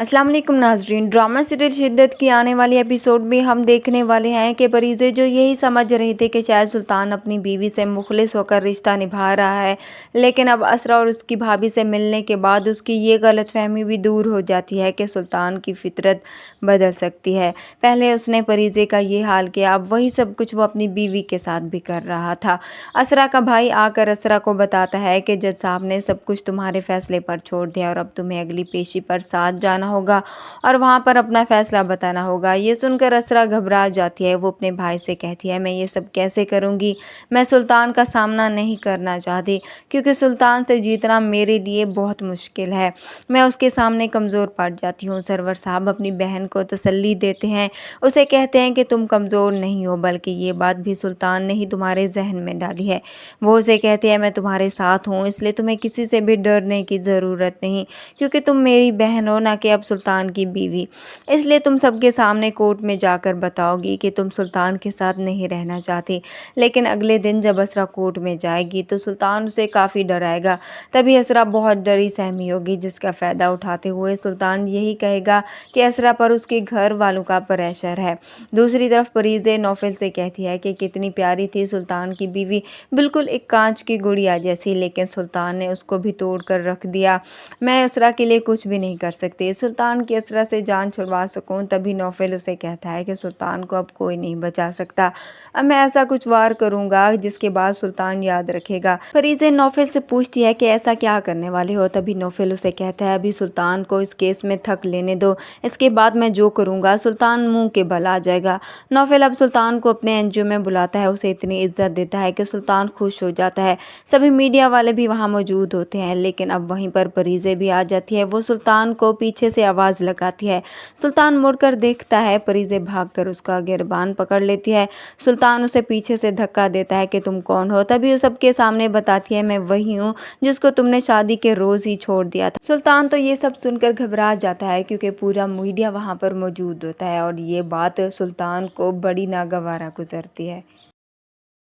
अस्सलाम वालेकुम नाज़रीन। ड्रामा सीरियल शिद्दत की आने वाली एपिसोड में हम देखने वाले हैं कि परीज़े जो यही समझ रहे थे कि शायद सुल्तान अपनी बीवी से मुखलिस होकर रिश्ता निभा रहा है, लेकिन अब असरा और उसकी भाभी से मिलने के बाद उसकी ये गलतफहमी भी दूर हो जाती है कि सुल्तान की फितरत बदल सकती है। पहले उसने परीज़े का ये हाल किया, अब वही सब कुछ वो अपनी बीवी के साथ भी कर रहा था। असरा का भाई आकर असरा को बताता है कि जज साहब ने सब कुछ तुम्हारे फैसले पर छोड़ दिया और अब तुम्हें अगली पेशी पर साथ जाना होगा और वहाँ पर अपना फैसला बताना होगा। ये सुनकर असरा घबरा जाती है। वो अपने भाई से कहती है, मैं ये सब कैसे करूँगी? मैं सुल्तान का सामना नहीं करना चाहती, क्योंकि सुल्तान से जीतना मेरे लिए बहुत मुश्किल है। मैं उसके सामने कमज़ोर पड़ जाती हूँ। सरवर साहब अपनी बहन को तसल्ली देते हैं, उसे कहते हैं कि तुम कमज़ोर नहीं हो, बल्कि ये बात भी सुल्तान ने ही तुम्हारे जहन में डाली है। वो उसे कहते हैं, मैं तुम्हारे साथ हूँ, इसलिए तुम्हें किसी से भी डरने की ज़रूरत नहीं, क्योंकि तुम मेरी बहन हो, ना कि अब सुल्तान की बीवी। इसलिए तुम सबके सामने कोर्ट में जाकर बताओगी कि तुम सुल्तान के साथ नहीं रहना चाहती। लेकिन अगले दिन जब असरा कोर्ट में जाएगी तो सुल्तान उसे काफ़ी डराएगा। तभी असरा बहुत डरी सहमी होगी, जिसका फ़ायदा उठाते हुए सुल्तान यही कहेगा कि असरा पर उसके घर वालों का प्रेशर है। दूसरी तरफ परीज़े नौफिल से कहती है कि कितनी प्यारी थी सुल्तान की बीवी, बिल्कुल एक कांच की गुड़िया जैसी, लेकिन सुल्तान ने उसको भी तोड़ कर रख दिया। मैं असरा के लिए कुछ भी नहीं कर सकती। सुल्तान की असरा से जान छुड़वा सकूं। तभी नौफिल उसे कहता है कि सुल्तान को अब कोई नहीं बचा सकता। अब मैं ऐसा कुछ वार करूंगा जिसके बाद सुल्तान याद रखेगा। फरीज़े नौफिल से पूछती है कि ऐसा क्या करने वाले हो? तभी नौफिल उसे कहता है, अभी सुल्तान को इस केस में थक लेने दो, इसके बाद मैं जो करूंगा सुल्तान मुंह के बल आ जाएगा। नौफिल अब सुल्तान को अपने एनजीओ में बुलाता है, उसे इतनी इज्जत देता है कि सुल्तान खुश हो जाता है। सभी मीडिया वाले भी वहाँ मौजूद होते हैं, लेकिन अब वहीं पर परीज़े भी आ जाती है। वो सुल्तान को पीछे से आवाज़ लगाती है। सुल्तान मुड़कर देखता है, परीज़े भागकर उसका गिरबान पकड़ लेती है। सुल्तान उसे पीछे से धक्का देता है कि तुम कौन हो? तभी वो सबके सामने बताती है, मैं वही हूँ जिसको तुमने शादी के रोज़ ही छोड़ दिया था। सुल्तान तो ये सब सुनकर घबरा जाता है, क्योंकि पूरा मीडिया वहाँ पर मौजूद होता है और ये बात सुल्तान को बड़ी नागवारा गुजरती है।